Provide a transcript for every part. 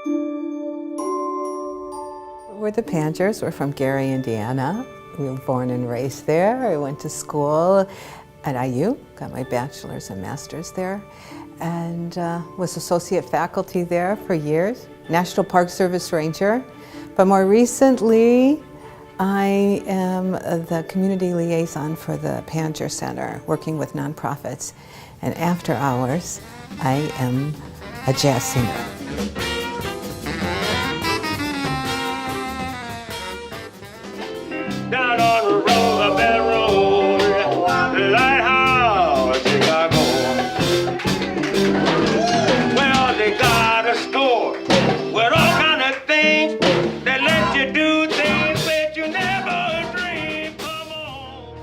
We're the Pangers. We're from Gary, Indiana. We were born and raised there. I went to school at IU, got my bachelor's and master's there, and was associate faculty there for years, National Park Service Ranger. But more recently, I am the community liaison for the Panger Center, working with nonprofits. And after hours, I am a jazz singer. Down on the Roosevelt Road, the lighthouse, Chicago. Well, they got a store with all kind of things that let you do things that you never dreamed. Come on.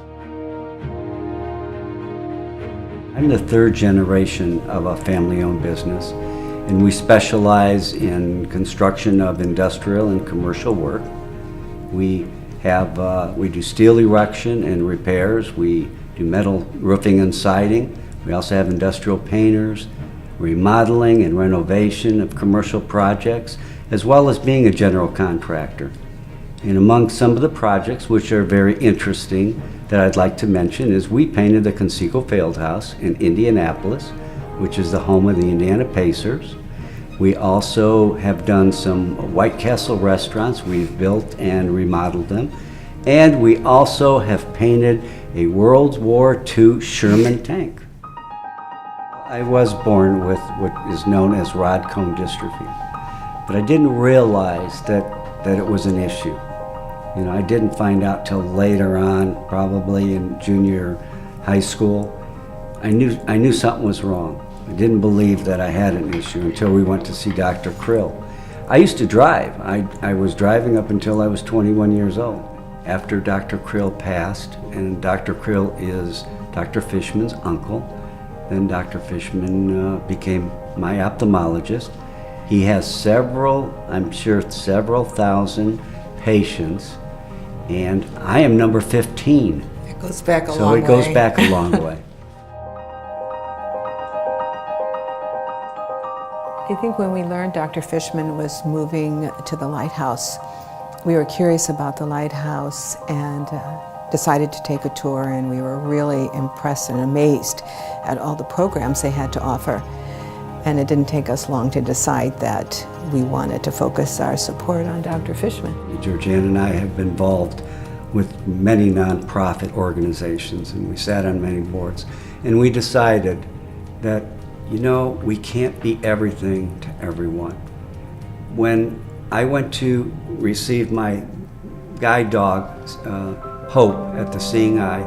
I'm the third generation of a family-owned business, and we specialize in construction of industrial and commercial work. We do steel erection and repairs. We do metal roofing and siding. We also have industrial painters, remodeling and renovation of commercial projects, as well as being a general contractor. And among some of the projects which are very interesting that I'd like to mention is we painted the Conseco Fieldhouse in Indianapolis, which is the home of the Indiana Pacers. We also have done some White Castle restaurants. We've built and remodeled them. And we also have painted a World War II Sherman tank. I was born with what is known as rod cone dystrophy, but I didn't realize that it was an issue. You know, I didn't find out till later on, probably in junior high school. I knew something was wrong. I didn't believe that I had an issue until we went to see Dr. Krill. I used to drive. I was driving up until I was 21 years old. After Dr. Krill passed, and Dr. Krill is Dr. Fishman's uncle, then Dr. Fishman became my ophthalmologist. He has I'm sure several thousand patients, and I am number 15. It goes back a long way. So it goes back a long way. I think when we learned Dr. Fishman was moving to the lighthouse, we were curious about the lighthouse and decided to take a tour, and we were really impressed and amazed at all the programs they had to offer. And it didn't take us long to decide that we wanted to focus our support on Dr. Fishman. Georgianne and I have been involved with many nonprofit organizations, and we sat on many boards, and we decided that, you know, we can't be everything to everyone. When I went to receive my guide dog, Hope, at the Seeing Eye,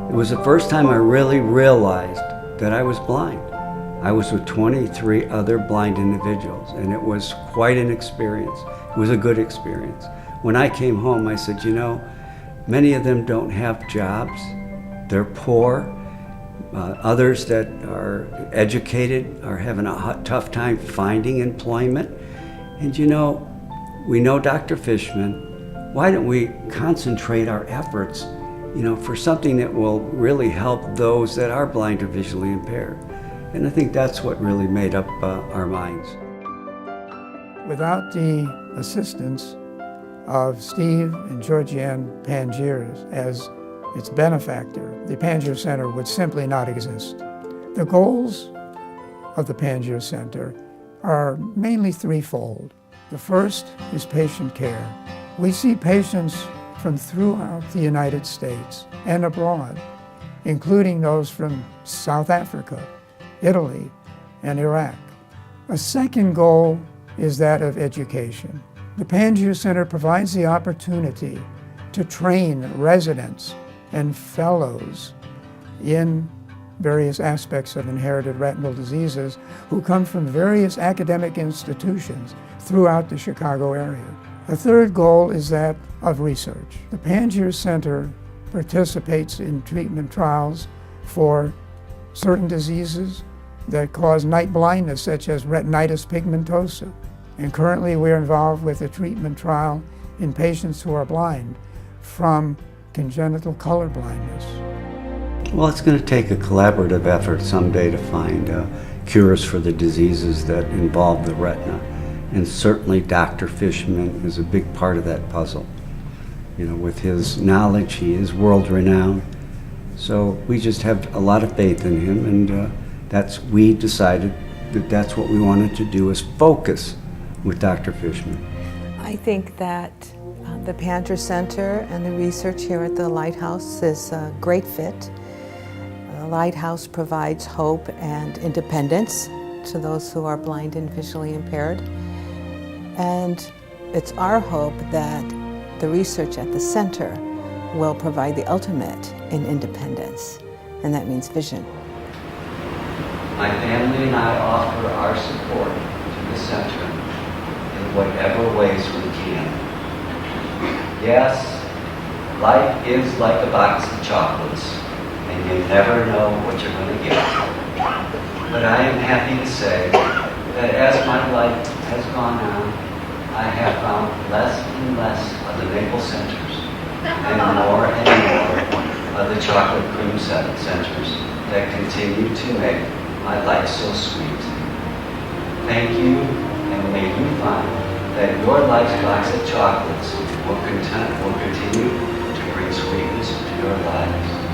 it was the first time I really realized that I was blind. I was with 23 other blind individuals, and it was quite an experience. It was a good experience. When I came home, I said, you know, many of them don't have jobs. They're poor. Others that are educated are having a tough time finding employment. And you know, we know Dr. Fishman. Why don't we concentrate our efforts, you know, for something that will really help those that are blind or visually impaired? And I think that's what really made up our minds. Without the assistance of Steve and Georgianne Pangiers as its benefactor, the Pangier Center would simply not exist. The goals of the Pangier Center are mainly threefold. The first is patient care. We see patients from throughout the United States and abroad, including those from South Africa, Italy, and Iraq. A second goal is that of education. The Pangier Center provides the opportunity to train residents and fellows in various aspects of inherited retinal diseases who come from various academic institutions throughout the Chicago area. A third goal is that of research. The Pangier Center participates in treatment trials for certain diseases that cause night blindness, such as retinitis pigmentosa. And currently we're involved with a treatment trial in patients who are blind from congenital color blindness. Well, it's going to take a collaborative effort someday to find cures for the diseases that involve the retina. And certainly Dr. Fishman is a big part of that puzzle. You know, with his knowledge, he is world-renowned. So we just have a lot of faith in him, and we decided that that's what we wanted to do, is focus with Dr. Fishman. I think that the Panger Center and the research here at the Lighthouse is a great fit. The Lighthouse provides hope and independence to those who are blind and visually impaired. And it's our hope that the research at the center will provide the ultimate in independence, and that means vision. My family and I offer our support to the center in whatever ways we can. Yes, life is like a box of chocolates, and you never know what you're going to get. But I am happy to say that as my life has gone on, I have found less and less of the maple centers and more of the chocolate cream centers that continue to make my life so sweet. Thank you, and may you find that your life's box of chocolates will continue to bring sweetness to your lives.